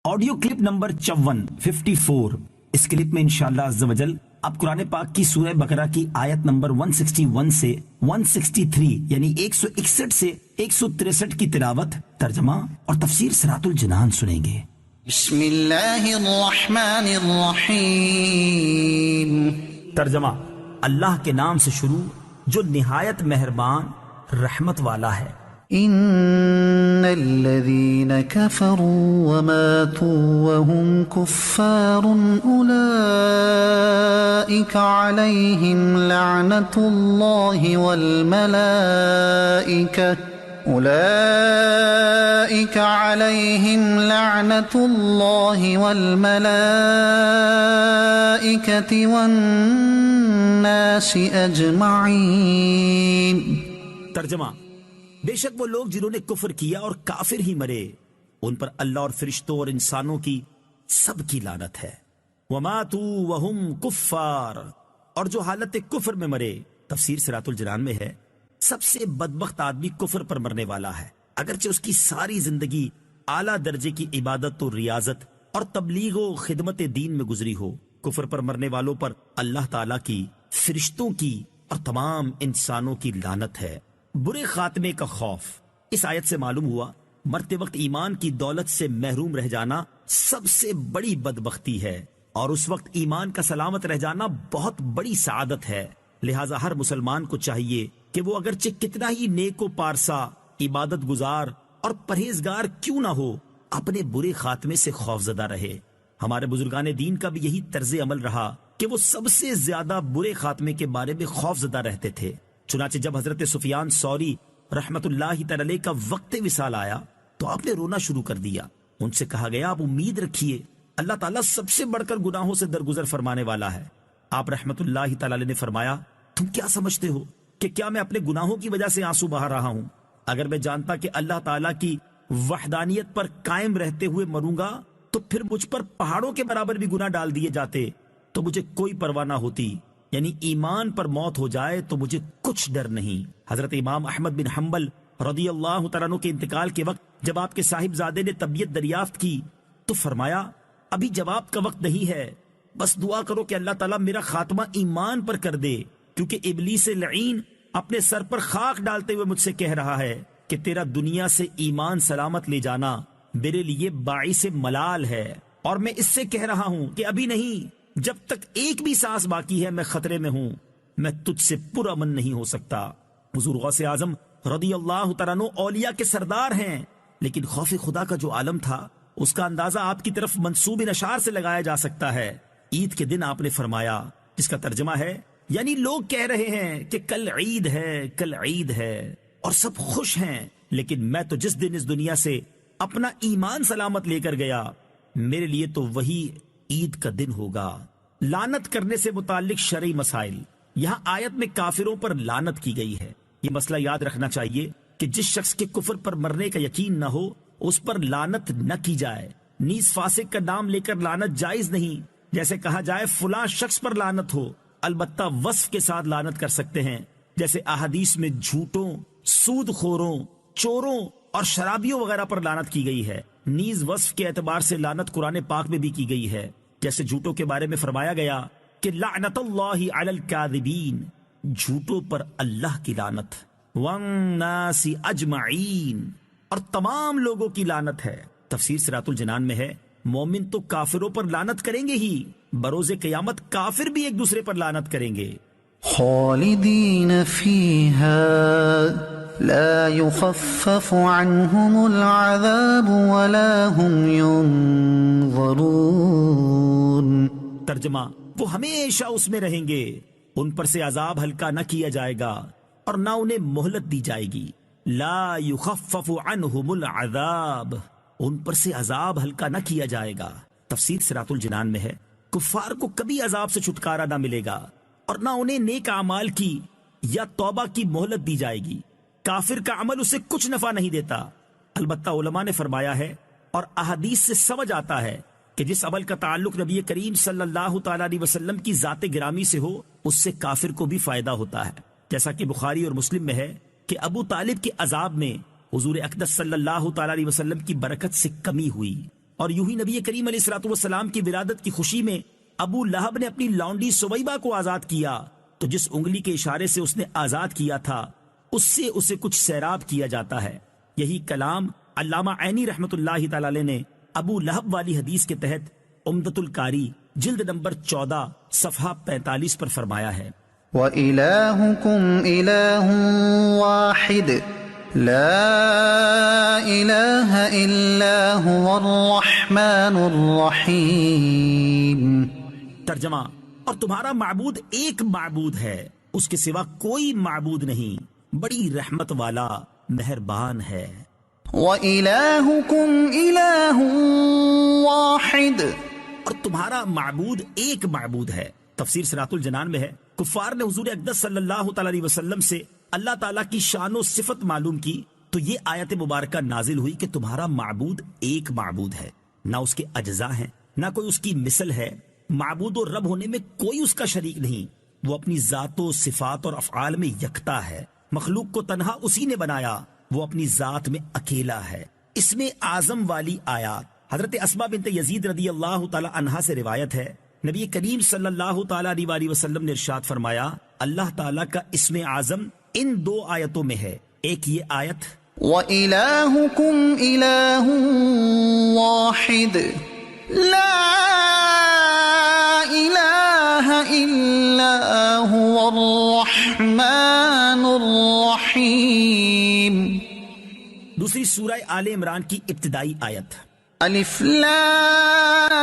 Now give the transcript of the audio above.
Audio clip number 54 اس clip میں انشاءاللہ عز و جل آپ قرآن پاک کی سورہ بقرہ کی آیت نمبر 161 سے 163 یعنی 161 سے 163 کی تلاوت، ترجمہ اور تفسیر صراط الجنان سنیں گے۔ بسم اللہ الرحمن الرحیم۔ ترجمہ: اللہ کے نام سے شروع جو نہایت مہربان رحمت والا ہے۔ ان الذين كفروا وماتوا وهم كفار اولئك عليهم لعنة الله والملائكة والناس اجمعين۔ ترجمہ: بے شک وہ لوگ جنہوں نے کفر کیا اور کافر ہی مرے، ان پر اللہ اور فرشتوں اور انسانوں کی سب کی لعنت ہے۔ وَمَاتُوا وَهُمْ كُفَّارٌ، اور جو حالت کفر میں مرے، تفسیر صراط الجنان میں ہے، سب سے بدبخت آدمی کفر پر مرنے والا ہے، اگرچہ اس کی ساری زندگی اعلیٰ درجے کی عبادت و ریاضت اور تبلیغ و خدمت دین میں گزری ہو۔ کفر پر مرنے والوں پر اللہ تعالیٰ کی، فرشتوں کی اور تمام انسانوں کی لعنت ہے۔ برے خاتمے کا خوف۔ اس آیت سے معلوم ہوا مرتے وقت ایمان کی دولت سے محروم رہ جانا سب سے بڑی بدبختی ہے، اور اس وقت ایمان کا سلامت رہ جانا بہت بڑی سعادت ہے۔ لہٰذا ہر مسلمان کو چاہیے کہ وہ اگرچہ کتنا ہی نیک و پارسا، عبادت گزار اور پرہیزگار کیوں نہ ہو، اپنے برے خاتمے سے خوفزدہ رہے۔ ہمارے بزرگان دین کا بھی یہی طرز عمل رہا کہ وہ سب سے زیادہ برے خاتمے کے بارے میں خوفزدہ رہتے تھے۔ چنانچہ جب حضرت سفیان ثوری رحمت اللہ تعالی علیہ کا وقت وصال آیا تو آپ نے رونا شروع کر دیا۔ ان سے کہا گیا آپ امید رکھیے، اللہ تعالیٰ سب سے بڑھ کر گناہوں سے درگزر فرمانے والا ہے۔ آپ رحمت اللہ تعالی علیہ نے فرمایا، تم کیا سمجھتے ہو کہ کیا میں اپنے گناہوں کی وجہ سے آنسو بہا رہا ہوں؟ اگر میں جانتا کہ اللہ تعالیٰ کی وحدانیت پر قائم رہتے ہوئے مروں گا تو پھر مجھ پر پہاڑوں کے برابر بھی گناہ ڈال دیے جاتے تو مجھے کوئی پرواہ نہ ہوتی، یعنی ایمان پر موت ہو جائے تو مجھے کچھ ڈر نہیں۔ حضرت امام احمد بن حنبل رضی اللہ تعالیٰ عنہ کے انتقال کے وقت جب آپ کے صاحبزادے نے طبیعت دریافت کی تو فرمایا، ابھی جواب کا وقت نہیں ہے، بس دعا کرو کہ اللہ تعالیٰ میرا خاتمہ ایمان پر کر دے، کیونکہ ابلیس لعین اپنے سر پر خاک ڈالتے ہوئے مجھ سے کہہ رہا ہے کہ تیرا دنیا سے ایمان سلامت لے جانا میرے لیے باعث ملال ہے، اور میں اس سے کہہ رہا ہوں کہ ابھی نہیں، جب تک ایک بھی سانس باقی ہے میں خطرے میں ہوں، میں تجھ سے پرامن نہیں ہو سکتا۔ حضور غوث اعظم رضی اللہ تعالیٰ عنہ اولیاء کے سردار ہیں، لیکن خوف خدا کا جو عالم تھا اس کا اندازہ آپ کی طرف منسوب اشعار سے لگایا جا سکتا ہے۔ عید کے دن آپ نے فرمایا، جس کا ترجمہ ہے یعنی لوگ کہہ رہے ہیں کہ کل عید ہے، کل عید ہے، اور سب خوش ہیں، لیکن میں تو جس دن اس دنیا سے اپنا ایمان سلامت لے کر گیا، میرے لیے تو وہی عید کا دن ہوگا۔ لعنت کرنے سے متعلق شرعی مسائل۔ یہاں آیت میں کافروں پر لعنت کی گئی ہے۔ یہ مسئلہ یاد رکھنا چاہیے کہ جس شخص کے کفر پر مرنے کا یقین نہ ہو اس پر لعنت نہ کی جائے۔ نیز فاسق کا نام لے کر لعنت جائز نہیں، جیسے کہا جائے فلاں شخص پر لعنت ہو، البتہ وصف کے ساتھ لعنت کر سکتے ہیں، جیسے احادیث میں جھوٹوں، سود خوروں، چوروں اور شرابیوں وغیرہ پر لعنت کی گئی ہے۔ نیز وصف کے اعتبار سے لعنت قرآن پاک میں بھی کی گئی ہے، جیسے جھوٹوں کے بارے میں فرمایا گیا کہ لعنت اللہ علی الکاذبین، جھوٹوں پر اللہ کی لعنت، والناس اجمعین، اور تمام لوگوں کی لعنت ہے۔ تفسیر صراط الجنان میں ہے، مومن تو کافروں پر لعنت کریں گے ہی، بروز قیامت کافر بھی ایک دوسرے پر لعنت کریں گے۔ خالدین فیہا لا يخفف عنهم العذاب ولا هم ينظرون۔ ترجمہ: وہ ہمیشہ اس میں رہیں گے، ان پر سے عذاب ہلکا نہ کیا جائے گا اور نہ انہیں مہلت دی جائے گی۔ لا يخفف عنهم العذاب، ان پر سے عذاب ہلکا نہ کیا جائے گا۔ تفسیر صراط الجنان میں ہے، کفار کو کبھی عذاب سے چھٹکارا نہ ملے گا اور نہ انہیں نیک اعمال کی یا توبہ کی مہلت دی جائے گی۔ کافر کا عمل اسے کچھ نفع نہیں دیتا۔ البتہ علماء نے فرمایا ہے اور احادیث سے سمجھ آتا ہے کہ جس عمل کا تعلق نبی کریم صلی اللہ تعالی علیہ وسلم کی ذات گرامی سے ہو اس سے کافر کو بھی فائدہ ہوتا ہے، جیسا کہ بخاری اور مسلم میں ہے کہ ابو طالب کے عذاب میں حضور اقدس صلی اللہ تعالی علیہ وسلم کی برکت سے کمی ہوئی۔ اور یوں ہی نبی کریم علیہ الصلوۃ والسلام کی ولادت کی خوشی میں ابو لہب نے اپنی لونڈی سویبہ کو آزاد کیا، تو جس انگلی کے اشارے سے اس نے آزاد کیا تھا اس سے اسے کچھ سیراب کیا جاتا ہے۔ یہی کلام علامہ عینی رحمۃ اللہ تعالی علیہ نے ابو لہب والی حدیث کے تحت عمدۃ القاری جلد نمبر 14 صفحہ 45 پر فرمایا ہے۔ وَإِلَٰهُكُمْ إِلَٰهٌ وَاحِدٌ لَا إِلَٰهَ إِلَّا هُوَ الرَّحْمَٰنُ الرَّحِيمُ۔ ترجمہ، اور تمہارا معبود ایک معبود ہے، اس کے سوا کوئی معبود نہیں، بڑی رحمت والا مہربان ہے۔ وَإِلَٰهُكُمْ إِلَٰهٌ وَاحِدٌ، اور تمہارا معبود ایک معبود ہے۔ تفسیر صراط الجنان میں ہے، کفار نے حضور اقدس صلی اللہ تعالی علیہ وسلم سے اللہ تعالیٰ کی شان و صفت معلوم کی تو یہ آیت مبارکہ نازل ہوئی کہ تمہارا معبود ایک معبود ہے، نہ اس کے اجزاء ہیں، نہ کوئی اس کی مثل ہے۔ معبود و رب ہونے میں کوئی اس کا شریک نہیں، وہ اپنی ذات و صفات اور افعال میں یکتا ہے۔ مخلوق کو تنہا اسی نے بنایا، وہ اپنی ذات میں اکیلا ہے۔ اس میں اعظم والی آیات حضرت اسماء بنت یزید رضی اللہ تعالی عنہا سے روایت ہے، نبی کریم صلی اللہ تعالی علیہ وسلم نے ارشاد فرمایا، اللہ تعالیٰ کا اسم اعظم ان دو آیتوں میں ہے۔ ایک یہ آیت وَإِلَٰهُكُمْ إِلَٰهٌ وَاحِدٌ لَا إِلَٰهَ إِلَّا هُوَ الرَّحْمَٰنُ الرَّحِيمُ۔ دوسری سورہ آل عمران کی ابتدائی آیت الف لام